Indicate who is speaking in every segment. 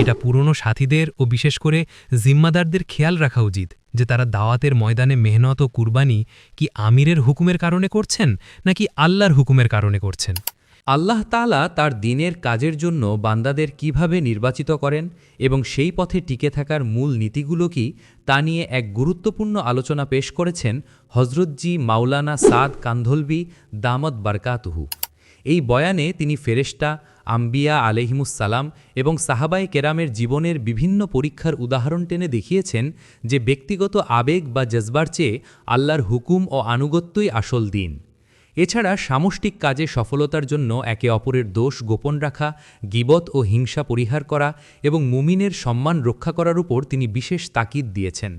Speaker 1: এটা পুরনো সাথীদের ও বিশেষ করে জিম্মাদারদের খেয়াল রাখা উচিত যে তারা দাওয়াতের ময়দানে মেহনত ও কুরবানি কি আমিরের হুকুমের কারণে করছেন নাকি আল্লাহর হুকুমের কারণে করছেন।
Speaker 2: আল্লাহ তাআলা তার দ্বীনের কাজের জন্য বান্দাদের কিভাবে নির্বাচিত করেন এবং সেই পথে টিকে থাকার মূল নীতিগুলো কি তা নিয়ে এক গুরুত্বপূর্ণ আলোচনা পেশ করেছেন হজরতজি মাওলানা সাদ কান্ধলভি দামত বারকাতুহু। এই বয়ানে তিনি ফেরেশতা, আম্বিয়া আলাইহিমুসসালাম এবং সাহাবায়ে কেরামের জীবনের বিভিন্ন পরীক্ষার উদাহরণ টেনে দেখিয়েছেন যে ব্যক্তিগত আবেগ বা জজবার চেয়ে আল্লাহর হুকুম ও আনুগত্যই আসল দ্বীন। এছাড়া সামষ্টিক কাজে সফলতার জন্য একে অপরের দোষ গোপন রাখা, গীবত ও হিংসা পরিহার করা এবং মুমিনের সম্মান রক্ষা করার উপর তিনি বিশেষ তাকিদ দিয়েছেন।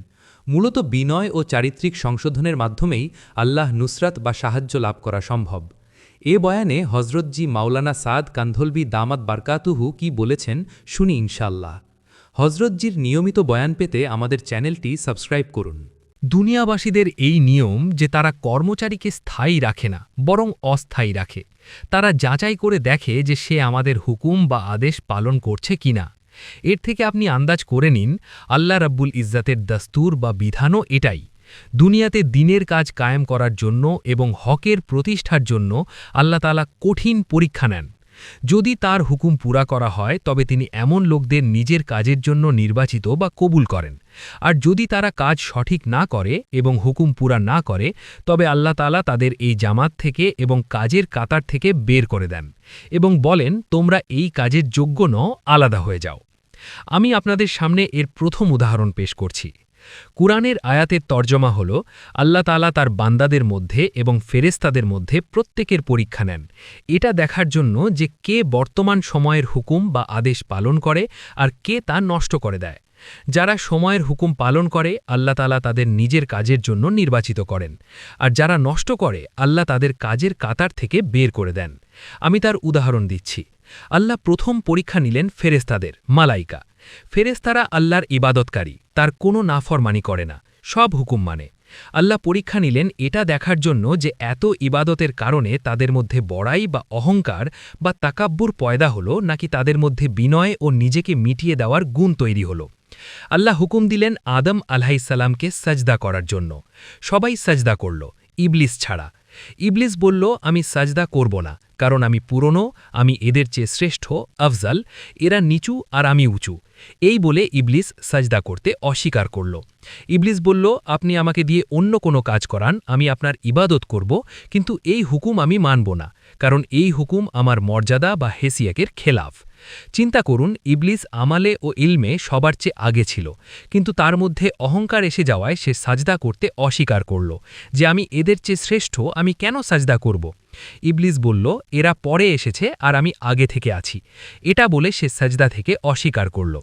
Speaker 2: মূলত বিনয় ও চারিত্রিক সংশোধনের মাধ্যমেই আল্লাহ নুসরাত বা সাহায্য লাভ করা সম্ভব। এ বয়ানে হজরতজি মাওলানা সাদ কান্ধলভি দামাত বারকাতুহু কি বলেছেন শুনি ইনশাআল্লাহ। হজরতজির নিয়মিত বয়ান পেতে আমাদের চ্যানেলটি সাবস্ক্রাইব করুন।
Speaker 1: দুনিয়াবাসীদের এই নিয়ম যে তারা কর্মচারীকে স্থায়ী রাখে না, বরং অস্থায়ী রাখে। তারা যাচাই করে দেখে যে সে আমাদের হুকুম বা আদেশ পালন করছে কিনা। এর থেকে আপনি আন্দাজ করে নিন আল্লাহ রাব্বুল ইজ্জাতের দাস্তুর বা বিধানও এটাই। দুনিয়াতে দ্বীনের কাজ কায়েম করার জন্য এবং হকের প্রতিষ্ঠার জন্য আল্লাহ তাআলা কঠিন পরীক্ষা নেন। যদি তার হুকুম পুরা করা হয় তবে তিনি এমন লোকদের নিজের কাজের জন্য নির্বাচিত বা কবুল করেন। আর যদি তারা কাজ সঠিক না করে এবং হুকুম পুরা না করে তবে আল্লাহ তাআলা তাদের এই জামাত থেকে এবং কাজের কাতার থেকে বের করে দেন এবং বলেন তোমরা এই কাজের যোগ্য নও, আলাদা হয়ে যাও। আমি আপনাদের সামনে এর প্রথম উদাহরণ পেশ করছি। কুরআনের আয়াতের তর্জমা হল আল্লাহ তাআলা তার বান্দাদের মধ্যে এবং ফেরেশতাদের মধ্যে প্রত্যেকের পরীক্ষা নেন, এটা দেখার জন্য যে কে বর্তমান সময়ের হুকুম বা আদেশ পালন করে আর কে তা নষ্ট করে দেয়। যারা সময়ের হুকুম পালন করে আল্লাহ তাআলা তাদের নিজের কাজের জন্য নির্বাচিত করেন, আর যারা নষ্ট করে আল্লাহ তাদের কাজের কাতার থেকে বের করে দেন। আমি তার উদাহরণ দিচ্ছি। আল্লাহ প্রথম পরীক্ষা নিলেন ফেরেশতাদের, মালাইকা। ফেরেশতারা আল্লাহর ইবাদতকারী, তার কোনো নাফরমানি করে না, সব হুকুম মানে। আল্লাহ পরীক্ষা নিলেন এটা দেখার জন্য যে এত ইবাদতের কারণে তাদের মধ্যে বড়াই বা অহংকার বা তাকাব্বুর পয়দা হলো নাকি তাদের মধ্যে বিনয় ও নিজেকে মিটিয়ে দেওয়ার গুণ তৈরি হলো। আল্লাহ হুকুম দিলেন আদম আলাইহিসসালামকে সাজদা করার জন্য। সবাই সাজদা করল, ইবলিস ছাড়া। ইবলিস বলল আমি সাজদা করব না, কারণ আমি পুরনো, আমি এদের চেয়ে শ্রেষ্ঠ, আফজাল, এরা নিচু আর আমি উঁচু। এই বলে ইবলিস সাজদা করতে অস্বীকার করল। ইবলিস বলল আপনি আমাকে দিয়ে অন্য কোনো কাজ করান, আমি আপনার ইবাদত করব, কিন্তু এই হুকুম আমি মানব না, কারণ এই হুকুম আমার মর্যাদা বা হেসিয়াকের খেলাফ। চিন্তা করুন, ইবলিস আমালে ও ইলমে সবার চেয়ে আগে ছিল, কিন্তু তার মধ্যে অহংকার এসে যাওয়ায় সে সাজদা করতে অস্বীকার করল যে আমি এদের চেয়ে শ্রেষ্ঠ, আমি কেন সাজদা করব। ইবলিস বলল এরা পরে এসেছে আর আমি আগে থেকে আছি, এটা বলে সে সাজদা থেকে অস্বীকার করল।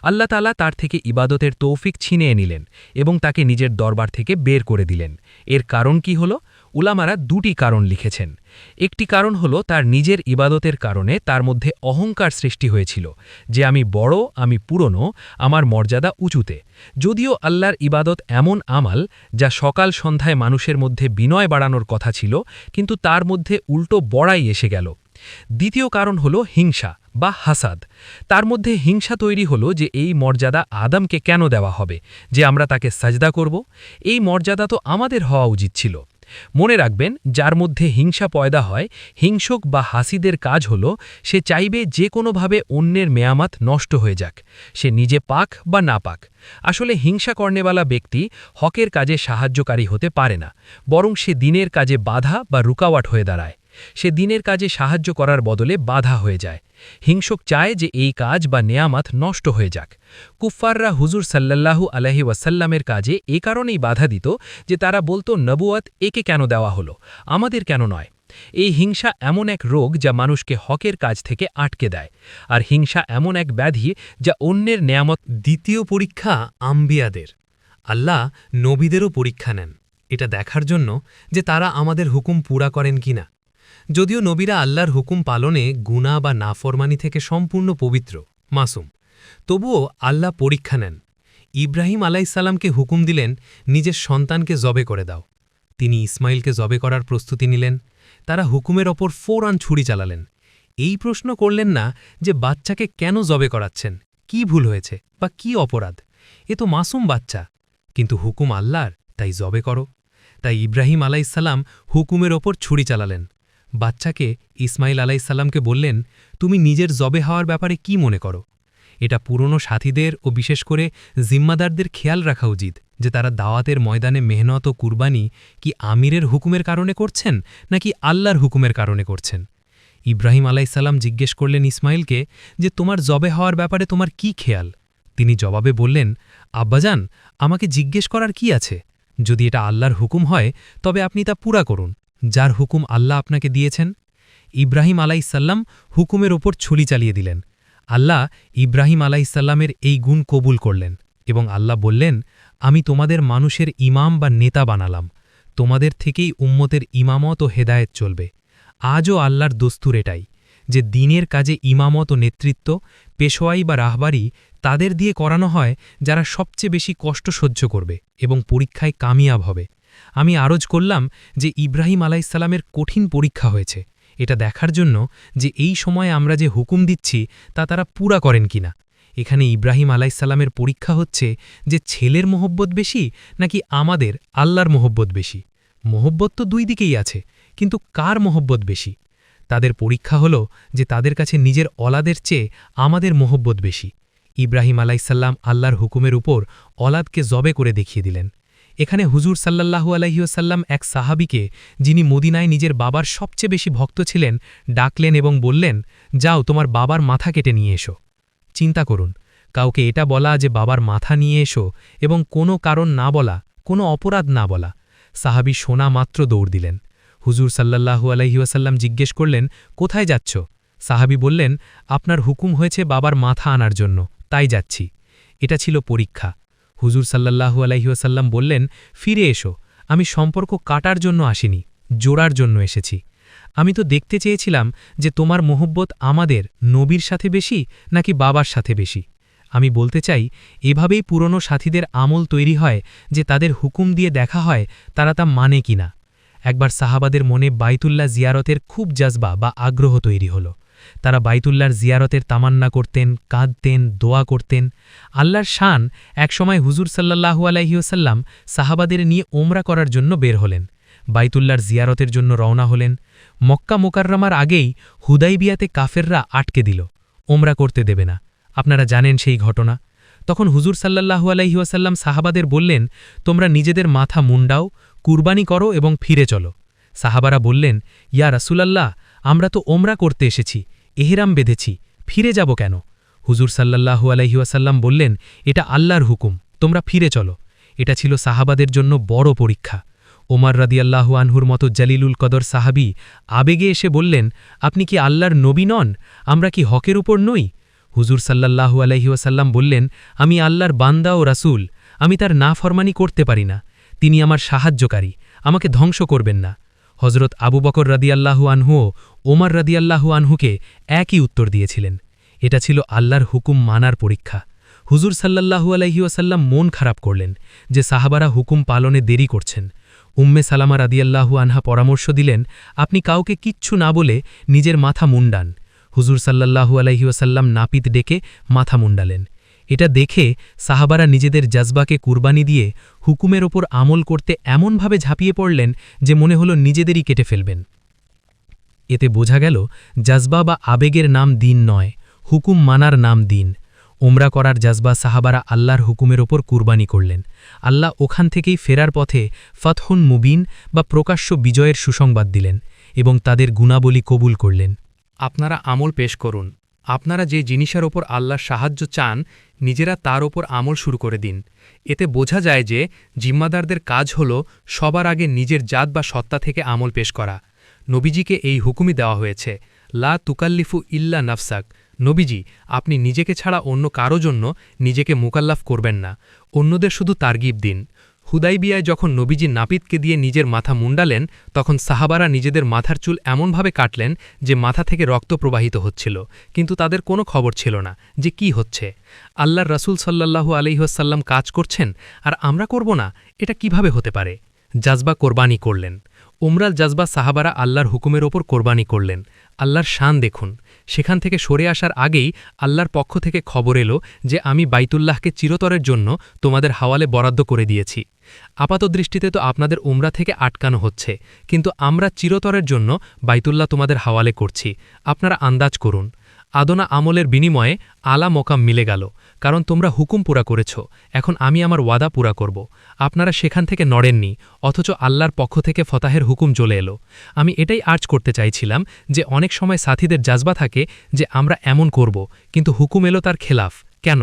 Speaker 1: আল্লাহ তাআলা তার থেকে ইবাদতের তৌফিক ছিনিয়ে নিলেন এবং তাকে নিজের দরবার থেকে বের করে দিলেন। এর কারণ কি হল? উলামারা দুটি কারণ লিখেছেন। একটি কারণ হল তার নিজের ইবাদতের কারণে তার মধ্যে অহংকার সৃষ্টি হয়েছিল যে আমি বড়, আমি পুরনো, আমার মর্যাদা উঁচুতে। যদিও আল্লাহর ইবাদত এমন আমাল যা সকাল সন্ধ্যায় মানুষের মধ্যে বিনয় বাড়ানোর কথা ছিল, কিন্তু তার মধ্যে উল্টো বড়াই এসে গেল। দ্বিতীয় কারণ হল হিংসা বা হাসাদ। তার মধ্যে হিংসা তৈরি হলো যে এই মর্যাদা আদমকে কেন দেওয়া হবে যে আমরা তাকে সাজদা করব? এই মর্যাদা তো আমাদের হওয়া উচিত ছিল। মনে রাখবেন, যার মধ্যে হিংসা পয়দা হয়, হিংসক বা হাসিদের কাজ হল সে চাইবে যে কোনোভাবে অন্যের মেয়ামাত নষ্ট হয়ে যাক, সে নিজে পাক বা না পাক। আসলে হিংসা কর্নেওয়ালা ব্যক্তি হকের কাজে সাহায্যকারী হতে পারে না, বরং সে দ্বীনের কাজে বাধা বা রুকাওয়াট হয়ে দাঁড়ায়। সে দ্বীনের কাজে সাহায্য করার বদলে বাধা হয়ে যায়। হিংসক চায় যে এই কাজ বা নেয়ামাত নষ্ট হয়ে যাক। কুফফাররা হুজুর সাল্লাল্লাহু আলাইহি ওয়াসাল্লামের কাজে এ কারণেই বাধা দিত যে তারা বলতো নবুয়াত একে কেন দেওয়া হলো, আমাদের কেন নয়। এই হিংসা এমন এক রোগ যা মানুষকে হকের কাজ থেকে আটকে দেয়, আর হিংসা এমন এক ব্যাধি যা অন্যের নেয়ামত। দ্বিতীয় পরীক্ষা আম্বিয়াদের। আল্লাহ নবীদেরও পরীক্ষা নেন, এটা দেখার জন্য যে তারা আমাদের হুকুম পুরা করেন কিনা। যদিও নবীরা আল্লাহর হুকুম পালনে গুনাহ বা নাফরমানি থেকে সম্পূর্ণ পবিত্র, মাসুম, তবুও আল্লাহ পরীক্ষা নেন। ইব্রাহিম আলাইহিসসালামকে হুকুম দিলেন নিজের সন্তানকে জবে করে দাও। তিনি ইসমাইলকে জবে করার প্রস্তুতি নিলেন। তারা হুকুমের ওপর ফৌরান ছুরি চালালেন। এই প্রশ্ন করলেন না যে বাচ্চাকে কেন জবে করাচ্ছেন, কি ভুল হয়েছে বা কি অপরাধ? এ তো মাসুম বাচ্চা। কিন্তু হুকুম আল্লাহর, তাই জবে করো। তাই ইব্রাহিম আলাইসাল্লাম হুকুমের ওপর ছুরি চালালেন। বাচ্চাকে ইসমাইল আলাইসাল্লামকে বললেন, তুমি নিজের জবে হওয়ার ব্যাপারে কি মনে করো? এটা পুরনো সাথীদের ও বিশেষ করে জিম্মাদারদের খেয়াল রাখা উচিত যে তারা দাওয়াতের ময়দানে মেহনত ও কুরবানি কি আমিরের হুকুমের কারণে করছেন নাকি আল্লাহর হুকুমের কারণে করছেন। ইব্রাহিম আলাইসাল্লাম জিজ্ঞেস করলেন ইসমাইলকে যে তোমার জবে হওয়ার ব্যাপারে তোমার কি খেয়াল? তিনি জবাবে বললেন, আব্বাজান, আমাকে জিজ্ঞেস করার কি আছে? যদি এটা আল্লাহর হুকুম হয় তবে আপনি তা পুরা করুন, যার হুকুম আল্লাহ আপনাকে দিয়েছেন। ইব্রাহিম আলাইসাল্লাম হুকুমের ওপর ছুরি চালিয়ে দিলেন। আল্লাহ ইব্রাহিম আলাইসাল্লামের এই গুণ কবুল করলেন এবং আল্লাহ বললেন, আমি তোমাদের মানুষের ইমাম বা নেতা বানালাম, তোমাদের থেকেই উম্মতের ইমামত ও হেদায়েত চলবে। আজও আল্লাহর দস্তুর এটাই যে দিনের কাজে ইমামত ও নেতৃত্ব, পেশোয়াই বা রাহবারি তাদের দিয়ে করানো হয় যারা সবচেয়ে বেশি কষ্ট সহ্য করবে এবং পরীক্ষায় কামিয়াব হবে। আমি আরজ করলাম যে ইব্রাহিম আলাইসাল্লামের কঠিন পরীক্ষা হয়েছে, এটা দেখার জন্য যে এই সময়ে আমরা যে হুকুম দিচ্ছি তা তারা পুরা করেন কিনা। এখানে ইব্রাহিম আলাইসাল্লামের পরীক্ষা হচ্ছে যে ছেলের মোহব্বত বেশি নাকি আমাদের আল্লাহর মোহব্বত বেশি। মোহব্বত তো দুই দিকেই আছে, কিন্তু কার মোহব্বত বেশি? তাদের পরীক্ষা হল যে তাদের কাছে নিজের অলাদের চেয়ে আমাদের মোহব্বত বেশি। ইব্রাহিম আলাইসাল্লাম আল্লাহর হুকুমের উপর অলাদকে জবে করে দেখিয়ে দিলেন। এখানে হুজুর সাল্লাল্লাহু আলাইহিওয়াসাল্লাম এক সাহাবীকে, যিনি মদিনায় নিজের বাবার সবচেয়ে বেশি ভক্ত ছিলেন, ডাকলেন এবং বললেন, যাও তোমার বাবার মাথা কেটে নিয়ে এসো। চিন্তা করুন, কাউকে এটা বলা যে বাবার মাথা নিয়ে এসো এবং কোনো কারণ না বলা, কোনো অপরাধ না বলা। সাহাবী শোনা মাত্র দৌড় দিলেন। হুজুর সাল্লাল্লাহু আলাইহিওয়াসাল্লাম জিজ্ঞেস করলেন, কোথায় যাচ্ছ? সাহাবী বললেন, আপনার হুকুম হয়েছে বাবার মাথা আনার জন্য, তাই যাচ্ছি। এটা ছিল পরীক্ষা। হুজুর সাল্লাল্লাহু আলাইহিওয়াসাল্লাম বললেন, ফিরে এসো, আমি সম্পর্ক কাটার জন্য আসিনি, জোড়ার জন্য এসেছি। আমি তো দেখতে চেয়েছিলাম যে তোমার মোহব্বত আমাদের নবীর সাথে বেশি নাকি বাবার সাথে বেশি। আমি বলতে চাই, এভাবেই পুরনো সাথীদের আমল তৈরি হয় যে তাদের হুকুম দিয়ে দেখা হয় তারা তা মানে কিনা। একবার সাহাবাদের মনে বাইতুল্লাহ জিয়ারতের খুব জাজবা বা আগ্রহ তৈরি হল। তারা বাইতুল্লাহর জিয়ারতের তামান্না করতেন, কাঁদতেন, দোয়া করতেন। আল্লাহর শান একসময় হুজুর সাল্লাল্লাহু আলাইহিওয়াসাল্লাম সাহাবাদের নিয়ে ওমরা করার জন্য বের হলেন, বাইতুল্লাহর জিয়ারতের জন্য রওনা হলেন। মক্কা মোকাররমার আগেই হুদাইবিয়াতে কাফেররা আটকে দিল, ওমরা করতে দেবে না। আপনারা জানেন সেই ঘটনা। তখন হুজুর সাল্লাল্লাহু আলাইহিওয়াসাল্লাম সাহাবাদের বললেন, তোমরা নিজেদের মাথা মুন্ডাও, কুরবানি করো এবং ফিরে চলো। সাহাবারা বললেন, ইয়া রাসূলাল্লাহ, আমরা তো ওমরা করতে এসেছি, এহরাম বেঁধেছি, ফিরে যাব কেন? হুজুর সাল্লাল্লাহু আলাইহিওয়াসাল্লাম বললেন, এটা আল্লাহর হুকুম, তোমরা ফিরে চলো। এটা ছিল সাহাবাদের জন্য বড় পরীক্ষা। ওমর রাদিয়াল্লাহু আনহুর মতো জালিলুল কদর সাহাবী আবেগে এসে বললেন, আপনি কি আল্লাহর নবী নন? আমরা কি হকের উপর নই? হুজুর সাল্লাল্লাহু আলাইহিওয়াসাল্লাম বললেন, আমি আল্লাহর বান্দা ও রাসূল, আমি তার নাফরমানি করতে পারি না। তিনি আমার সাহায্যকারী, আমাকে ধ্বংস করবেন না। হজরত আবু বকর রাদিয়াল্লাহু আনহুও ওমর রাদিয়াল্লাহু আনহুকে একই উত্তর দিয়েছিলেন। এটা ছিল আল্লাহর হুকুম মানার পরীক্ষা। হুজুর সাল্লাল্লাহু আলাইহিওয়াসাল্লাম মন খারাপ করলেন যে সাহাবারা হুকুম পালনে দেরি করছেন। উম্মে সালামা রাদিয়াল্লাহু আনহা পরামর্শ দিলেন, আপনি কাউকে কিচ্ছু না বলে নিজের মাথা মুন্ডান। হুজুর সাল্লাল্লাহু আলাইহিওয়াসাল্লাম নাপিত ডেকে মাথা মুন্ডালেন। এটা দেখে সাহাবারা নিজেদের জজবাকে কুরবানি দিয়ে হুকুমের ওপর আমল করতে এমনভাবে ঝাঁপিয়ে পড়লেন যে মনে হলো নিজেদেরই কেটে ফেলবেন। এতে বোঝা গেল জজবা বা আবেগের নাম দিন নয়, হুকুম মানার নাম দিন। ওমরা করার জজবা সাহাবারা আল্লাহর হুকুমের ওপর কুরবানি করলেন। আল্লাহ ওখান থেকেই ফেরার পথে ফতহুন মুবিন বা প্রকাশ্য বিজয়ের সুসংবাদ দিলেন এবং তাদের গুণাবলী কবুল করলেন। আপনারা আমল পেশ করুন। আপনারা যে জিনিসের ওপর আল্লাহর সাহায্য চান, নিজেরা তার ওপর আমল শুরু করে দিন। এতে বোঝা যায় যে জিম্মাদারদের কাজ হল সবার আগে নিজের জাত বা সত্তা থেকে আমল পেশ করা। নবীজিকে এই হুকুমই দেওয়া হয়েছে, লা তুকাল্লিফু ইল্লা নাফসাক। নবীজি, আপনি নিজেকে ছাড়া অন্য কারো জন্য নিজেকে মুকাল্লাফ করবেন না, অন্যদের শুধু তারগিব দিন। হুদাইবিয়ায় যখন নবীজি নাপিতকে দিয়ে নিজের মাথা মুন্ডালেন, তখন সাহাবারা নিজেদের মাথার চুল এমনভাবে কাটলেন যে মাথা থেকে রক্ত প্রবাহিত হচ্ছিল, কিন্তু তাদের কোনো খবর ছিল না যে কি হচ্ছে। আল্লাহর রাসূল সাল্লাল্লাহু আলাইহিওয়াসাল্লাম কাজ করছেন আর আমরা করব না, এটা কিভাবে হতে পারে? জাজবা কোরবানি করলেন। উমরাল জাজবা সাহাবারা আল্লাহর হুকুমের ওপর কোরবানি করলেন। আল্লাহর শান দেখুন, সেখান থেকে সরে আসার আগেই আল্লাহর পক্ষ থেকে খবর এলো যে আমি বাইতুল্লাহকে চিরতরের জন্য তোমাদের হাওয়ালে বরাদ্দ করে দিয়েছি। আপাতদৃষ্টিতে তো আপনাদের উমরা থেকে আটকানো হচ্ছে, কিন্তু আমরা চিরতরের জন্য বাইতুল্লাহ তোমাদের হাওয়ালে করছি। আপনারা আন্দাজ করুন, আদনা আমলের বিনিময়ে আলা মোকাম মিলে গেল, কারণ তোমরা হুকুম পুরা করেছ। এখন আমি আমার ওয়াদা পুরা করব। আপনারা সেখান থেকে নড়েননি, অথচ আল্লাহর পক্ষ থেকে ফতাহের হুকুম চলে এলো। আমি এটাই আর্জ করতে চাইছিলাম যে অনেক সময় সাথীদের জাজবা থাকে যে আমরা এমন করব, কিন্তু হুকুম এলো তার খেলাফ। কেন?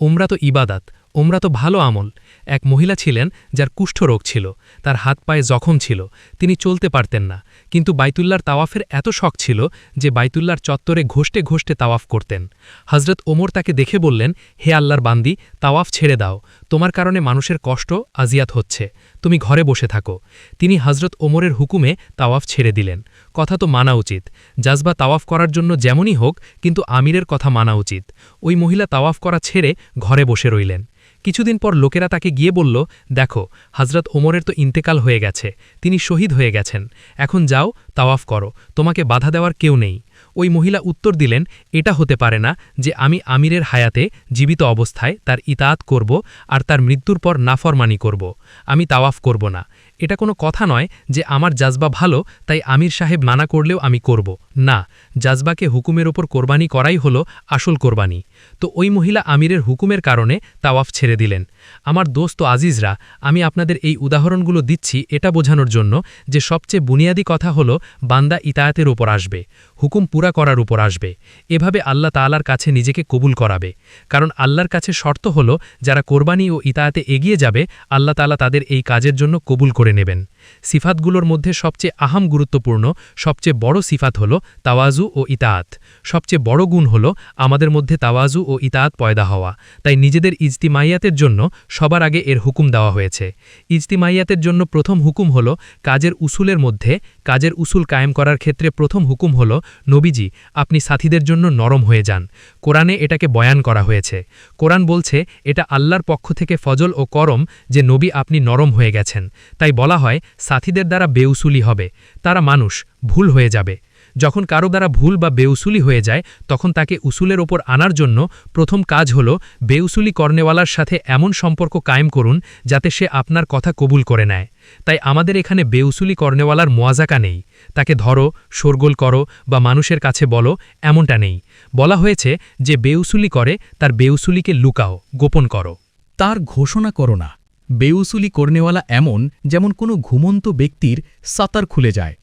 Speaker 1: উমরা তো ইবাদাত, উমরা তো ভালো আমল। এক মহিলা ছিলেন যার কুষ্ঠরোগ ছিল, তার হাত পায়ে জখম ছিল, তিনি চলতে পারতেন না, কিন্তু বাইতুল্লাহর তাওয়াফের এত শখ ছিল যে বাইতুল্লাহর চত্বরে ঘষতে ঘষতে তাওয়াফ করতেন। হজরত ওমর তাকে দেখে বললেন, হে আল্লাহর বান্দি, তাওয়াফ ছেড়ে দাও, তোমার কারণে মানুষের কষ্ট আজিয়াত হচ্ছে, তুমি ঘরে বসে থাকো। তিনি হজরত ওমরের হুকুমে তাওয়াফ ছেড়ে দিলেন। কথা তো মানা উচিত, জাজবা তাওয়াফ করার জন্য যেমনই হোক, কিন্তু আমিরের কথা মানা উচিত। ওই মহিলা তাওয়াফ করা ছেড়ে ঘরে বসে রইলেন। কিছুদিন পর লোকেরা তাকে গিয়ে বলল, দেখো, হজরত ওমরের তো ইন্তেকাল হয়ে গেছে, তিনি শহীদ হয়ে গেছেন, এখন যাও তাওয়াফ করো, তোমাকে বাধা দেওয়ার কেউ নেই। ওই মহিলা উত্তর দিলেন, এটা হতে পারে না যে আমি আমিরের হায়াতে জীবিত অবস্থায় তার ইতাআত করব আর তার মৃত্যুর পর নাফরমানি করব। আমি তাওয়াফ করব না। এটা কোনো কথা নয় যে আমার জাজবা ভালো তাই আমির সাহেব মানা করলেও আমি করব না। জাজবাকে হুকুমের ওপর কোরবানি করাই হলো আসল কোরবানি। তো ওই মহিলা আমিরের হুকুমের কারণে তাওয়াফ ছেড়ে দিলেন। আমার দোস্ত আজিজরা, আমি আপনাদের এই উদাহরণগুলো দিচ্ছি এটা বোঝানোর জন্য যে সবচেয়ে বুনিয়াদী কথা হলো বান্দা ইতায়াতের ওপর আসবে, হুকুম পুরা করার উপর আসবে। এভাবে আল্লাহ তাআলার কাছে নিজেকে কবুল করাবে। কারণ আল্লাহর কাছে শর্ত হলো যারা কোরবানি ও ইতায়াতে এগিয়ে যাবে, আল্লাহ তাআলা তাদের এই কাজের জন্য কবুল করে নেবেন। সিফাতগুলোর মধ্যে সবচেয়ে আহাম গুরুত্বপূর্ণ, সবচেয়ে বড় সিফাত হল তাওয়াজু ও ইতাআত। সবচেয়ে বড় গুণ হল আমাদের মধ্যে তাওয়াজু ও ইতাআত পয়দা হওয়া। তাই নিজেদের ইজতিমাইয়াতের জন্য সবার আগে এর হুকুম দেওয়া হয়েছে। ইজতিমাইয়াতের জন্য প্রথম হুকুম হল কাজের উসুলের মধ্যে, কাজের উসুল কায়েম করার ক্ষেত্রে প্রথম হুকুম হল, নবীজি, আপনি সাথীদের জন্য নরম হয়ে যান। কোরআনে এটাকে বয়ান করা হয়েছে। কোরআন বলছে এটা আল্লাহর পক্ষ থেকে ফজল ও করম যে নবী আপনি নরম হয়ে গেছেন। তাই বলা হয় সাথীদের দ্বারা বেউসুলি হবে, তারা মানুষ, ভুল হয়ে যাবে। যখন কারো দ্বারা ভুল বা বেউসুলি হয়ে যায় তখন তাকে উসুলের ওপর আনার জন্য প্রথম কাজ হল বেউসুলি কর্নেওয়ালার সাথে এমন সম্পর্ক কায়েম করুন যাতে সে আপনার কথা কবুল করে নেয়। তাই আমাদের এখানে বেউসুলি কর্নেওয়ালার মোয়াজাকা নেই, তাকে ধরো, শোরগোল করো বা মানুষের কাছে বলো, এমনটা নেই। বলা হয়েছে যে বেউসুলি করে তার বেউসুলিকে লুকাও, গোপন করো।
Speaker 3: তার ঘোষণা করো না। বেউসুলি করনেওয়ালা এমন যেমন কোনো ঘুমন্ত ব্যক্তির সাতার খুলে যায়।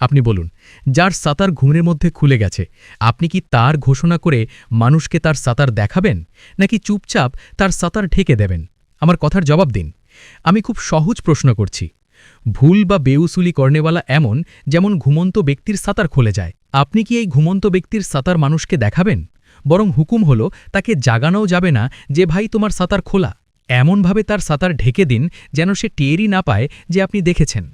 Speaker 3: আপনি বলুন, যার সাতার ঘুমের মধ্যে খুলে গেছে, আপনি কি তার ঘোষণা করে মানুষকে তার সাতার দেখাবেন, নাকি চুপচাপ তার সাতার ঢেকে দেবেন? আমার কথার জবাব দিন। আমি খুব সহজ প্রশ্ন করছি। ভুল বা বেউসুলি করনেওয়ালা এমন যেমন ঘুমন্ত ব্যক্তির সাতার খুলে যায়। আপনি কি এই ঘুমন্ত ব্যক্তির সাতার মানুষকে দেখাবেন? বরং হুকুম হলো তাকে জাগানোও যাবে না যে ভাই তোমার সাতার খোলা। এমনভাবে তার সাতার ঢেকে দিন যেন সে টেরই না পায় যে আপনি দেখেছেন।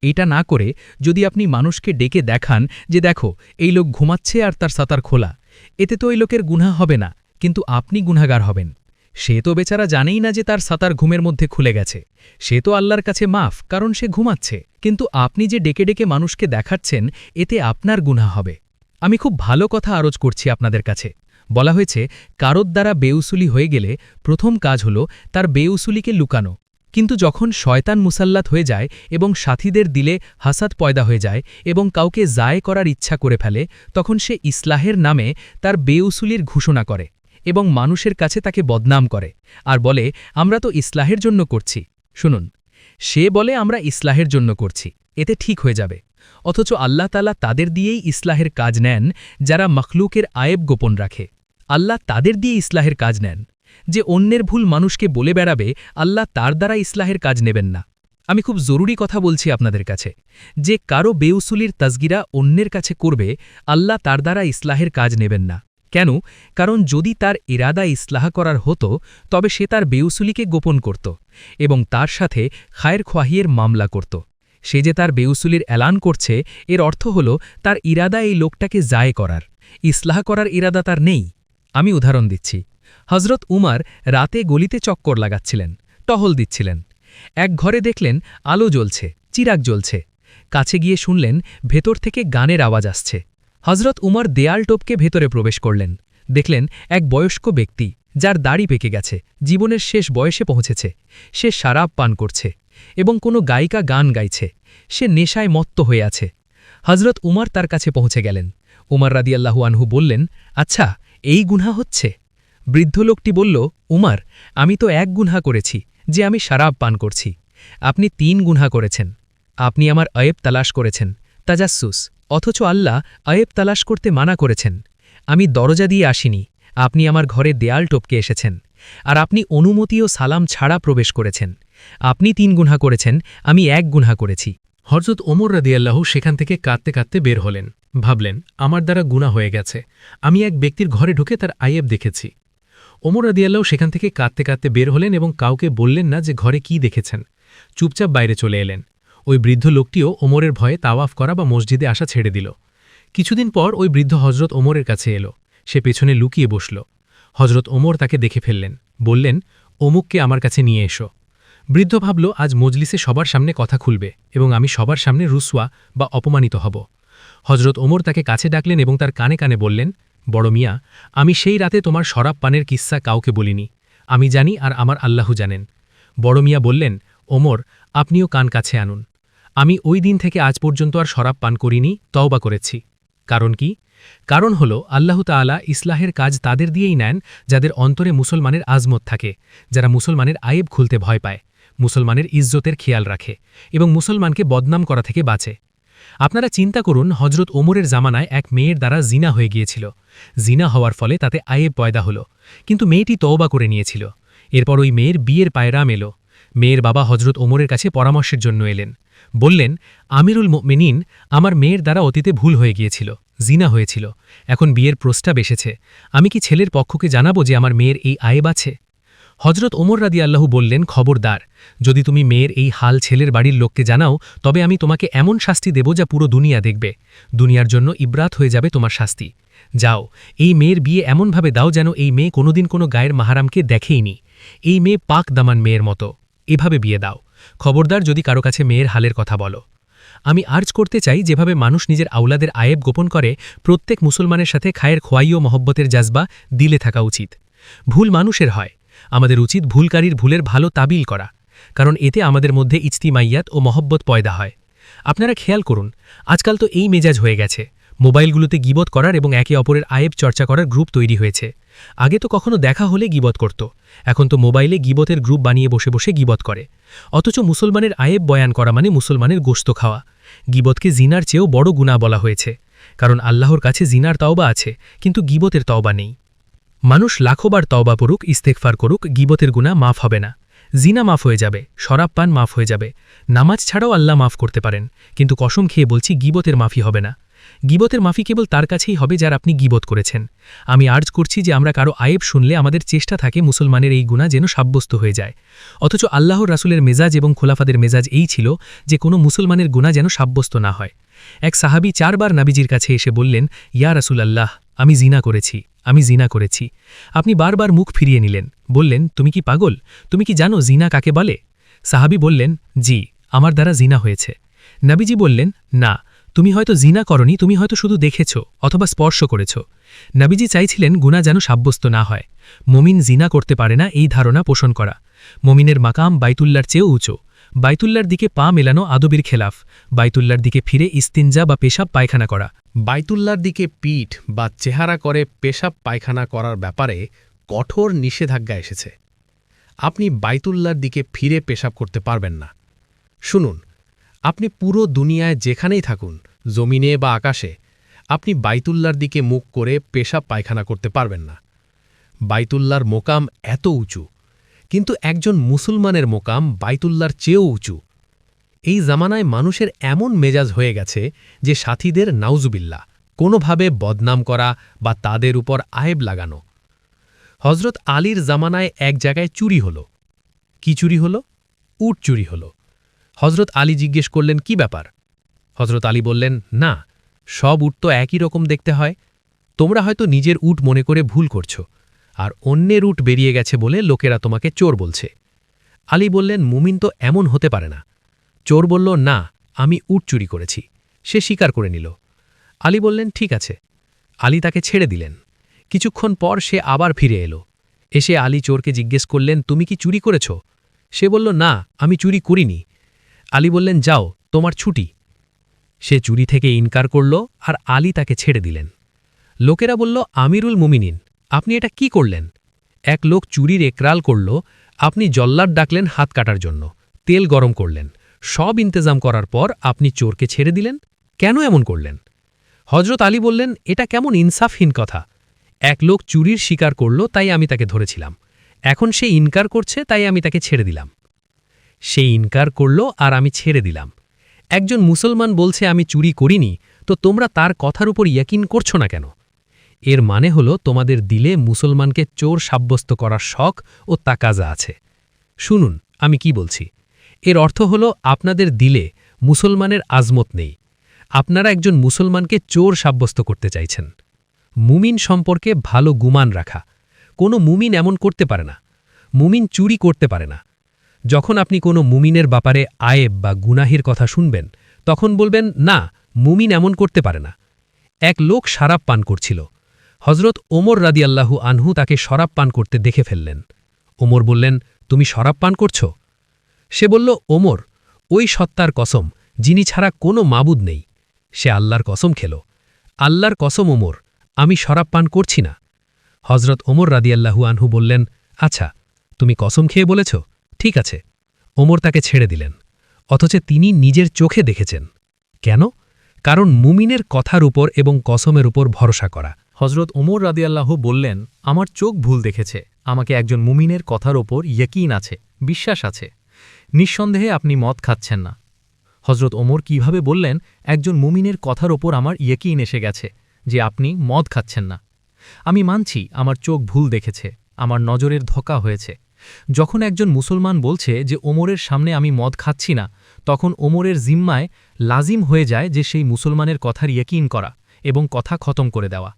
Speaker 3: এটা না করে যদি আপনি মানুষকে ডেকে দেখান যে দেখো, এই লোক ঘুমাচ্ছে আর তার সাতার খোলা, এতে তো ওই লোকের গুনাহ হবে না, কিন্তু আপনি গুনাহগার হবেন। সে তো বেচারা জানেই না যে তার সাতার ঘুমের মধ্যে খুলে গেছে। সে তো আল্লাহর কাছে মাফ, কারণ সে ঘুমাচ্ছে। কিন্তু আপনি যে ডেকে ডেকে মানুষকে দেখাচ্ছেন, এতে আপনার গুনাহ হবে। আমি খুব ভালো কথা আরজ করছি আপনাদের কাছে। বলা হয়েছে কারোর দ্বারা বেউসুলি হয়ে গেলে প্রথম কাজ হল তার বেউসুলিকে লুকানো। কিন্তু যখন শয়তান মুসাল্লাত হয়ে যায় এবং সাথীদের দিলে হাসাদ পয়দা হয়ে যায় এবং কাউকে জায় করার ইচ্ছা করে ফেলে, তখন সে ইসলাহের নামে তার বেউসুলির ঘোষণা করে এবং মানুষের কাছে তাকে বদনাম করে আর বলে আমরা তো ইসলাহের জন্য করছি। শুনুন, সে বলে আমরা ইসলাহের জন্য করছি, এতে ঠিক হয়ে যাবে। অথচ আল্লাহ তাআলা তাদের দিয়েই ইসলাহের কাজ নেন যারা মখলুকের আয়েব গোপন রাখে। আল্লাহ তাদের দিয়ে ইসলাহের কাজ নেন। যে অন্যের ভুল মানুষকে বলে বেড়াবে, আল্লাহ তার দ্বারা ইসলাহের কাজ নেবেন না। আমি খুব জরুরি কথা বলছি আপনাদের কাছে, যে কারো বেউসুলির তাজগিরা অন্যের কাছে করবে, আল্লাহ তার দ্বারা ইসলাহের কাজ নেবেন না। কেন? কারণ যদি তার ইরাদা ইসলাহ করার হতো তবে সে তার বেউসুলিকে গোপন করত এবং তার সাথে খায়ের খোয়াহিয়ের মামলা করত। সে যে তার বেউসুলির এলান করছে, এর অর্থ হল তার ইরাদা এই লোকটাকে জায় করার, ইসলাহ করার ইরাদা তার নেই। আমি উদাহরণ দিচ্ছি। হজরত উমার রাতে গলিতে চক্কর লাগাচ্ছিলেন, টহল দিচ্ছিলেন। এক ঘরে দেখলেন আলো জ্বলছে, চিরাগ জ্বলছে। কাছে গিয়ে শুনলেন ভেতর থেকে গানের আওয়াজ আসছে।
Speaker 1: হজরত উমর দেয়াল টপকে ভেতরে প্রবেশ করলেন। দেখলেন এক বয়স্ক ব্যক্তি, যার দাড়ি পেকে গেছে, জীবনের শেষ বয়সে পৌঁছেছে। সে শরাব পান করছে এবং কোনো গায়িকা গান গাইছে। সে নেশায় মত্ত হয়ে আছে। হজরত উমর তার কাছে পৌঁছে গেলেন। উমর রাদিয়াল্লাহু আনহু বললেন, আচ্ছা, এই গুনহা হচ্ছে? বৃদ্ধ লোকটি বলল, উমর, আমি তো এক গুনহা করেছি, যে আমি শরাব পান করছি। আপনি 3 গুনহা করেছেন। আপনি আমার আয়েব তালাশ করেছেন, তাজাসসুস, অথচ আল্লাহ আয়েব তালাশ করতে মানা করেছেন। আমি দরজা দিয়ে আসিনি, আপনি আমার ঘরে দেয়াল টপকে এসেছেন। আর আপনি অনুমতি ও সালাম ছাড়া প্রবেশ করেছেন। আপনি 3 গুনহা করেছেন, আমি 1 গুনহা করেছি।
Speaker 3: হযরত ওমর রাদিয়াল্লাহু সেখান থেকে কাঁদতে কাঁদতে বের হলেন। ভাবলেন, আমার দ্বারা গুনাহ হয়ে গেছে। আমি এক ব্যক্তির ঘরে ঢুকে তার আয়েব দেখেছি। ওমর রাদিয়াল্লাহু সেখান থেকে কাঁদতে কাঁদতে বের হলেন এবং কাউকে বললেন না যে ঘরে কি দেখেছেন। চুপচাপ বাইরে চলে এলেন। ওই বৃদ্ধ লোকটিও ওমরের ভয়ে তাওয়াফ করা বা মসজিদে আসা ছেড়ে দিল। কিছুদিন পর ওই বৃদ্ধ হযরত ওমরের কাছে এলো। সে পেছনে লুকিয়ে বসল। হযরত ওমর তাকে দেখে ফেললেন। বললেন, অমুককে আমার কাছে নিয়ে এসো। বৃদ্ধ ভাবল, আজ মজলিসে সবার সামনে কথা খুলবে এবং আমি সবার সামনে রুসওয়া বা অপমানিত হব। হযরত ওমর তাকে কাছে ডাকলেন এবং তার কানে কানে বললেন, বড় মিয়া, আমি সেই রাতে তোমার শরাব পানের কিস্সা কাউকে বলিনি। আমি জানি আর আমার আল্লাহু জানেন। বড় মিয়া বললেন, ওমর, আপনিও কান কাছে আনুন। আমি ওই দিন থেকে আজ পর্যন্ত আর শরাব পান করিনি, তওবা করেছি। কারণ কি? কারণ হল আল্লাহ তাআলা ইসলাহের কাজ তাদের দিয়েই নেন যাদের অন্তরে মুসলমানের আজমত থাকে, যারা মুসলমানের আয়েব খুলতে ভয় পায়, মুসলমানের ইজ্জতের খেয়াল রাখে এবং মুসলমানকে বদনাম করা থেকে বাঁচে। আপনারা চিন্তা করুন, হযরত ওমরের জামানায় এক মেয়ের দ্বারা জিনা হয়ে গিয়েছিল। জিনা হওয়ার ফলে তাতে আয়েব পয়দা হল, কিন্তু মেয়েটি তওবা করে নিয়েছিল। এরপর ওই মেয়ের বিয়ের পায়রাম এলো। মেয়ের বাবা হযরত ওমরের কাছে পরামর্শের জন্য এলেন। বললেন, আমিরুল মুমিনিন, আমার মেয়ের দ্বারা অতীতে ভুল হয়ে গিয়েছিল, জিনা হয়েছিল। এখন বিয়ের প্রস্তাব এসেছে। আমি কি ছেলের পক্ষকে জানাবো যে আমার মেয়ের এই আয়েব আছে? হযরত ওমর রাদিয়াল্লাহু বললেন, খবরদার, যদি তুমি মেয়ের এই হাল ছেলের বাড়ির লোককে জানাও, তবে আমি তোমাকে এমন শাস্তি দেব যা পুরো দুনিয়া দেখবে। দুনিয়ার জন্য ইবরাত হয়ে যাবে তোমার শাস্তি। যাও, এই মেয়ের বিয়ে এমনভাবে দাও যেন এই মেয়ে কোনোদিন কোনো গায়ের মাহারামকে দেখেইনি। এই মেয়ে পাক দামান মেয়ের মতো। এভাবে বিয়ে দাও। খবরদার যদি কারো কাছে মেয়ের হালের কথা বলো। আমি আর্জ করতে চাই, যেভাবে মানুষ নিজের আওলাদের আয়েব গোপন করে, প্রত্যেক মুসলমানের সাথে খায়ের খোয়াই ও মহব্বতের জাজবা দিলে থাকা উচিত। ভুল মানুষের হয়, আমাদের উচিত ভুলকারীর ভুলের ভালো তাবিল করা, কারণ এতে আমাদের মধ্যে ইজতিমাইয়াত ও মহব্বত পয়দা হয়। আপনারা খেয়াল করুন, আজকাল তো এই মেজাজ হয়ে গেছে, মোবাইলগুলোতে গীবত করার এবং একে অপরের আয়েব চর্চা করার গ্রুপ তৈরি হয়েছে। আগে তো কখনো দেখা হলে গীবত করত, এখন তো মোবাইলে গীবতের গ্রুপ বানিয়ে বসে বসে গীবত করে। অথচ মুসলমানের আয়েব বয়ান করা মানে মুসলমানের গোশত খাওয়া। গীবতকে জিনার চেয়েও বড় গুনাহ বলা হয়েছে, কারণ আল্লাহর কাছে জিনার তওবা আছে, কিন্তু গীবতের তওবা নেই। মানুষ লাখোবার তওবা পড়ুক, ইস্তেগফার করুক, গীবতের গুনাহ মাফ হবে না। জিনা মাফ হয়ে যাবে, শরাব পান মাফ হয়ে যাবে, নামাজ ছাড়াও আল্লাহ মাফ করতে পারেন, কিন্তু কসম খেয়ে বলছি, গীবতের মাফি হবে না। গীবতের মাফি কেবল তার কাছেই হবে যার আপনি গীবত করেছেন। আমি আর্জ করছি যে আমরা কারো আয়েব শুনলে আমাদের চেষ্টা থাকে মুসলমানের এই গুনাহ যেন সাব্যস্ত হয়ে যায়। অথচ আল্লাহর রাসূলের মেজাজ এবং খোলাফাদের মেজাজ এই ছিল যে কোনো মুসলমানের গুনাহ যেন সাব্যস্ত না হয়। এক সাহাবী 4 বার নবীজির কাছে এসে বললেন, ইয়া রাসূলাল্লাহ, আমি জিনা করেছি, আমি জিনা করেছি। আপনি বারবার মুখ ফিরিয়ে নিলেন, বললেন, তুমি কি পাগল? তুমি কি জানো জিনা কাকে বলে? সাহাবী বললেন, জি, আমার দ্বারা জিনা হয়েছে। নবীজি বললেন, না, তুমি হয়তো জিনা করনি, তুমি হয়তো শুধু দেখেছ অথবা স্পর্শ করেছ। নবীজি চাইছিলেন গুনাহ যেন সাব্যস্ত না হয়। মুমিন জিনা করতে পারে না এই ধারণা পোষণ করা। মুমিনের মাকাম বাইতুল্লাহর চেয়েও উঁচু। বাইতুল্লাহর দিকে পা মেলানো আদবের খেলাফ। বাইতুল্লাহর দিকে ফিরে ইস্তিনজা বা পেশাব পায়খানা করা।
Speaker 4: বাইতুল্লাহর দিকে পিঠ বা চেহারা করে পেশাব পায়খানা করার ব্যাপারে কঠোর নিষেধাজ্ঞা এসেছে। আপনি বাইতুল্লাহর দিকে ফিরে পেশাব করতে পারবেন না। শুনুন, আপনি পুরো দুনিয়ায় যেখানেই থাকুন, জমিনে বা আকাশে, আপনি বাইতুল্লাহর দিকে মুখ করে পেশাব পায়খানা করতে পারবেন না। বাইতুল্লাহর মোকাম এত উঁচু, কিন্তু একজন মুসলমানের মোকাম বাইতুল্লাহর চেয়েও উঁচু। এই জামানায় মানুষের এমন মেজাজ হয়ে গেছে যে সাথীদের নাউজুবিল্লাহ কোনোভাবে বদনাম করা বা তাদের উপর আয়েব লাগানো। হযরত আলীর জামানায় এক জায়গায় চুরি হল। কি চুরি হল? উট চুরি হল। হযরত আলী জিজ্ঞেস করলেন, কি ব্যাপার? হযরত আলী বললেন, না, সব উট তো একই রকম দেখতে হয়। তোমরা হয়তো নিজের উট মনে করে ভুল করছো, আর অন্যের উট বেরিয়ে গেছে বলে লোকেরা তোমাকে চোর বলছে। আলী বললেন, মুমিন তো এমন হতে পারে না। চোর বলল, না, আমি উট চুরি করেছি। সে স্বীকার করে নিল। আলী বললেন ঠিক আছে। আলী তাকে ছেড়ে দিলেন। কিছুক্ষণ পর সে আবার ফিরে এলো। এসে আলী চোরকে জিজ্ঞেস করলেন, তুমি কি চুরি করেছ? সে বলল, না, আমি চুরি করিনি। আলী বললেন, যাও, তোমার ছুটি। সে চুরি থেকে ইনকার করল আর আলী তাকে ছেড়ে দিলেন। লোকেরা বলল, আমিরুল মুমিনিন, আপনি এটা কি করলেন? এক লোক চুরির একরাল করল, আপনি জল্লাদ ডাকলেন হাত কাটার জন্য, তেল গরম করলেন, সব ইন্তেজাম করার পর আপনি চোরকে ছেড়ে দিলেন। কেন এমন করলেন? হজরত আলী বললেন, এটা কেমন ইনসাফহীন কথা। এক লোক চুরির শিকার করল, তাই আমি তাকে ধরেছিলাম। এখন সে ইনকার করছে, তাই আমি তাকে ছেড়ে দিলাম। সে ইনকার করল আর আমি ছেড়ে দিলাম। একজন মুসলমান বলছে আমি চুরি করিনি, তো তোমরা তার কথার উপর ইয়াকিন করছো না কেন? এর মানে হল তোমাদের দিলে মুসলমানকে চোর সাব্যস্ত করার শখ ও তাকাজা আছে। শুনুন আমি কি বলছি। এর অর্থ হল আপনাদের দিলে মুসলমানের আজমত নেই। আপনারা একজন মুসলমানকে চোর সাব্যস্ত করতে চাইছেন। মুমিন সম্পর্কে ভালো গুমান রাখা। কোনো মুমিন এমন করতে পারে না। মুমিন চুরি করতে পারে না। যখন আপনি কোনো মুমিনের ব্যাপারে আয়েব বা গুনাহির কথা শুনবেন, তখন বলবেন, না, মুমিন এমন করতে পারে না। এক লোক শরাব পান করছিল। হজরত ওমর রাদিয়াল্লাহু আনহু তাকে শরাব পান করতে দেখে ফেললেন। ওমর বললেন, তুমি শরাব পান করছ? সে বলল, ওমর, ওই সত্তার কসম যিনি ছাড়া কোনো মাবুদ নেই। সে আল্লাহর কসম খেল। আল্লাহর কসম ওমর, আমি শরাব পান করছি না। হজরত ওমর রাদিয়াল্লাহু আনহু বললেন, আচ্ছা, তুমি কসম খেয়ে বলেছ, ঠিক আছে। ওমর তাকে ছেড়ে দিলেন। অথচ তিনি নিজের চোখে দেখেছেন। কেন? কারণ মুমিনের কথার উপর এবং কসমের উপর ভরসা করা।
Speaker 3: হজরত ওমর রাদিয়াল্লাহু বললেন, আমার চোখ ভুল দেখেছে, আমাকে একজন মুমিনের কথার ওপর ইয়কিন আছে, বিশ্বাস আছে। নিঃসন্দেহে আপনি মদ খাচ্ছেন না। হজরত ওমর কিভাবে বললেন, একজন মুমিনের কথার ওপর আমার ইয়কিন এসে গেছে যে আপনি মদ খাচ্ছেন না। আমি মানছি আমার চোখ ভুল দেখেছে, আমার নজরের ধোঁকা হয়েছে। যখন একজন মুসলমান বলছে যে ওমরের সামনে আমি মদ খাচ্ছি না, তখন ওমরের জিম্মায় লাজিম হয়ে যায় যে সেই মুসলমানের কথার ইয়কিন করা এবং কথা খতম করে দেওয়া।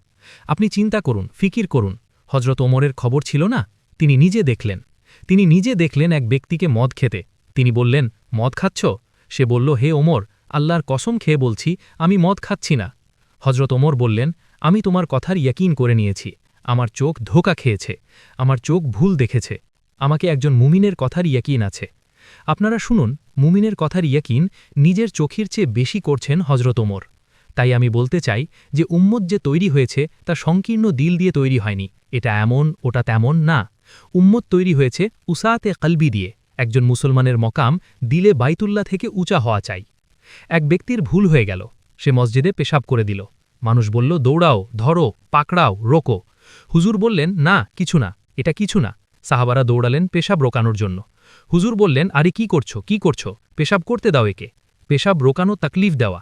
Speaker 3: আপনি চিন্তা করুন, ফিকির করুন, হজরত ওমরের খবর ছিল না? তিনি নিজে দেখলেন এক ব্যক্তিকে মদ খেতে। তিনি বললেন, মদ খাচ্ছ? সে বলল, হে ওমর, আল্লাহর কসম খেয়ে বলছি আমি মদ খাচ্ছি না। হজরত ওমর বললেন, আমি তোমার কথার ইয়কিন করে নিয়েছি। আমার চোখ ধোঁকা খেয়েছে, আমার চোখ ভুল দেখেছে। আমাকে একজন মুমিনের কথার ইয়কিন আছে। আপনারা শুনুন, মুমিনের কথার ইয়কিন নিজের চোখের চেয়ে বেশি করছেন হজরত ওমর। তাই আমি বলতে চাই যে উম্মত যে তৈরি হয়েছে তা সংকীর্ণ দিল দিয়ে তৈরি হয়নি, এটা এমন ওটা তেমন না। উম্মত তৈরি হয়েছে উসাতে কলবি দিয়ে। একজন মুসলমানের মকাম দিলে বাইতুল্লাহ থেকে উঁচা হওয়া চাই। এক ব্যক্তির ভুল হয়ে গেল, সে মসজিদে পেশাব করে দিল। মানুষ বলল, দৌড়াও, ধরো, পাকড়াও, রোকো। হুজুর বললেন, না, কিছু না, এটা কিছু না। সাহাবারা দৌড়ালেন পেশাব রোকানোর জন্য। হুজুর বললেন, আরে কি করছো, পেশাব করতে দাও একে। পেশাব রোকানো তাকলিফ দেওয়া।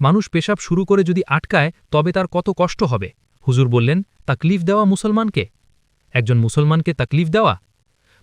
Speaker 3: মানুষ পেশাব শুরু করে যদি আটকায় তবে তার কত কষ্ট হবে। হুজুর বললেন, তাকলিফ দেওয়া মুসলমানকে? একজন মুসলমানকে তাকলিফ দেওয়া?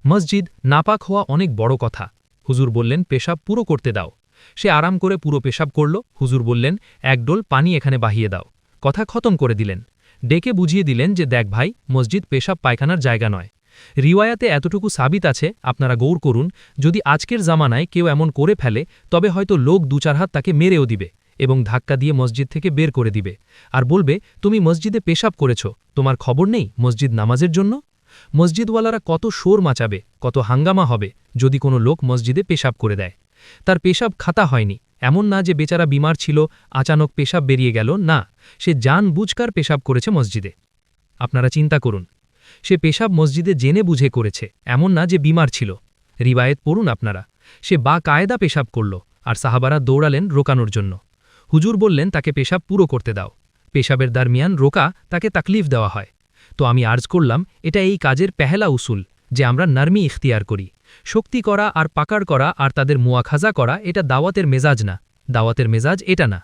Speaker 3: মসজিদ নাপাক হওয়া অনেক বড় কথা। হুজুর বললেন, পেশাব পুরো করতে দাও। সে আরাম করে পুরো পেশাব করল। হুজুর বললেন, এক ডোল পানি এখানে বাহিয়ে দাও। কথা খতম করে দিলেন। ডেকে বুঝিয়ে দিলেন যে দেখ ভাই, মসজিদ পেশাব পায়খানার জায়গা নয়। রিওয়ায়াতে এতটুকু সাবিত আছে, আপনারা গৌর করুন, যদি আজকের জামানায় কেউ এমন করে ফেলে তবে হয়তো লোক দু চার হাত তাকে মেরেও দিবে এবং ধাক্কা দিয়ে মসজিদ থেকে বের করে দিবে আর বলবে, তুমি মসজিদে পেশাব করেছ, তোমার খবর নেই মসজিদ নামাজের জন্য? মসজিদওয়ালারা কত শোর মাচাবে, কত হাঙ্গামা হবে যদি কোনো লোক মসজিদে পেশাব করে দেয়। তার পেশাব খাতা হয়নি, এমন না যে বেচারা বিমার ছিল, আচানক পেশাব বেরিয়ে গেল, না, সে জানবুঝকার পেশাব করেছে মসজিদে। আপনারা চিন্তা করুন, সে পেশাব মসজিদে জেনে বুঝে করেছে, এমন না যে বিমার ছিল। রিবায়েত পড়ুন আপনারা। সে কায়দা পেশাব করল আর সাহাবারা দৌড়ালেন রোকানোর জন্য। হুজুর বললেন, তাকে পেশাব পুরো করতে দাও। পেশাবের দারমিয়ান রোকা তাকে তাকলিফ দেওয়া হয়। তো আমি আর্জ করলাম, এটা এই কাজের পেহেলা উসুল যে আমরা নার্মি ইখতিয়ার করি। শক্তি করা আর পাকাড় করা আর তাদের মুয়াখাজা করা এটা দাওয়াতের মেজাজ না। দাওয়াতের মেজাজ এটা না।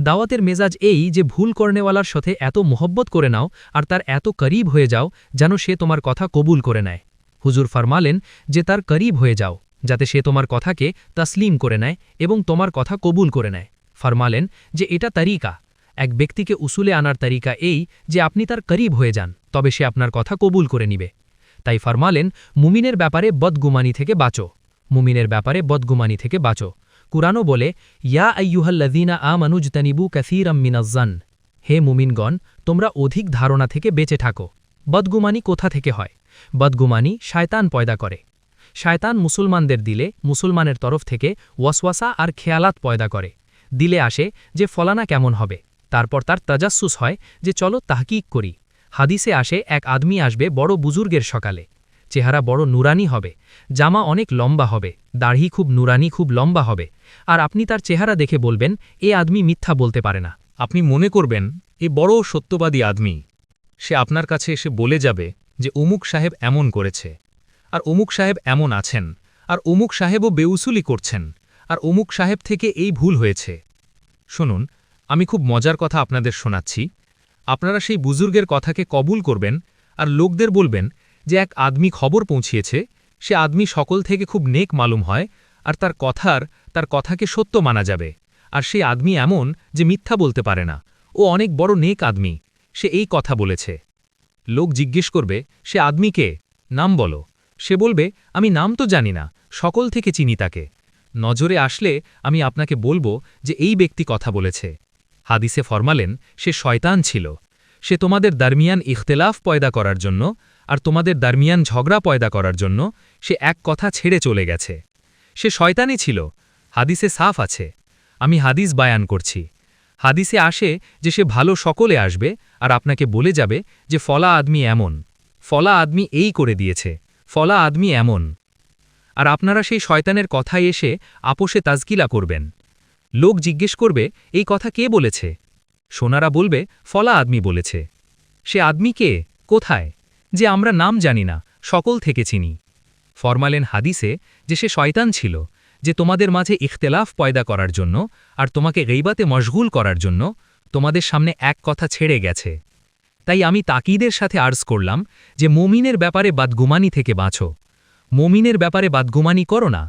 Speaker 3: দাওয়াতের মেজাজ এই যে ভুল করনেওয়ালার সাথে এত মোহব্বত করে নাও আর তার এত করিব হয়ে যাও যেন সে তোমার কথা কবুল করে নেয়। হুজুর ফরমালেন যে তার করিব হয়ে যাও যাতে সে তোমার কথাকে তসলিম করে নেয় এবং তোমার কথা কবুল করে নেয়। ফরমালেন যে এটা তরিকা। এক ব্যক্তিকে উসুলে আনার তরিকা এই যে আপনি তার করিব হয়ে যান, তবে সে আপনার কথা কবুল করে নিবে। তাই ফরমালেন, মুমিনের ব্যাপারে বদগুমানি থেকে বাঁচো। মুমিনের ব্যাপারে বদগুমানি থেকে বাঁচো। কুরআনও বলে, ইয়া আইয়ুহাল্লাযীনা আমানু ইজতানিবু কাসীরাম মিনাজ-জান।
Speaker 1: হে মুমিনগণ, তোমরা অধিক ধারণা থেকে বেঁচে থাকো। বদগুমানি কোথা থেকে হয়? বদগুমানি শয়তান পয়দা করে। শয়তান মুসলমানদের দিলে মুসলমানের তরফ থেকে ওয়াসওয়াসা আর খেয়ালাত পয়দা করে। দিলে আসে যে ফলানা কেমন হবে, তারপর তার তাজাসসুস হয় যে চলো তাহকিক করি। হাদিসে আসে এক আদমি আসবে বড় বুজুর্গের সকালে, চেহারা বড় নুরানি হবে, জামা অনেক লম্বা হবে, দাড়ি খুব নুরানি খুব লম্বা হবে, আর আপনি তার চেহারা দেখে বলবেন এ আদমি মিথ্যা বলতে পারে না।
Speaker 5: আপনি মনে করবেন এ বড় সত্যবাদী আদমি, সে আপনার কাছে এসে বলে যাবে যে অমুক সাহেব এমন করেছে, আর অমুক সাহেব এমন আছেন, আর অমুক সাহেবও বেউসুলি করছেন, আর অমুক সাহেব থেকে এই ভুল হয়েছে। শুনুন, আমি খুব মজার কথা আপনাদের শোনাচ্ছি। আপনারা সেই বুজুর্গের কথাকে কবুল করবেন আর লোকদের বলবেন যে এক আদমি খবর পৌঁছিয়েছে, সে আদমি সকল থেকে খুব নেক মালুম হয়, আর তার কথাকে সত্য মানা যাবে, আর সেই আদমি এমন যে মিথ্যা বলতে পারে না, ও অনেক বড় নেক আদমি, সে এই কথা বলেছে। লোক জিজ্ঞেস করবে সে আদমি কে, নাম বলো। সে বলবে আমি নাম তো জানি না, সকল থেকে চিনি তাকে। নজরে আসলে আমি আপনাকে বলবো যে এই ব্যক্তি কথা বলেছে। হাদিসে ফরমালেন সে শয়তান ছিল। সে তোমাদের দারমিয়ান ইখতেলাফ পয়দা করার জন্য আর তোমাদের দারমিয়ান ঝগড়া পয়দা করার জন্য সে এক কথা ছেড়ে চলে গেছে। সে শয়তানই ছিল, হাদিসে সাফ আছে। আমি হাদিস বায়ান করছি। হাদিসে আসে যে সে ভালো সকলে আসবে আর আপনাকে বলে যাবে যে ফলা আদমি এমন, ফলা আদমি এই করে দিয়েছে, ফলা আদমি এমন। আর আপনারা সেই শয়তানের কথায় এসে আপোষে তাজকিলা করবেন। লোক জিজ্ঞেস করবে এই কথা কে বলেছে? সোনারা বলবে ফলা আদমি বলেছে। সে আদমি কে, কোথায়? যে আমরা নাম জানি না, সকল থেকে চিনি। ফরমালেন হাদিসে যে সে শয়তান ছিল, যে তোমাদের মাঝে ইখতেলাফ পয়দা করার জন্য আর তোমাকে গইবাতে মশগুল করার জন্য তোমাদের সামনে এক কথা ছেড়ে গেছে। তাই আমি তাকিদের সাথে আর্জ করলাম যে মুমিনের ব্যাপারে বাদগুমানি থেকে বাঁচো। মুমিনের ব্যাপারে বাদগুমানি করো না,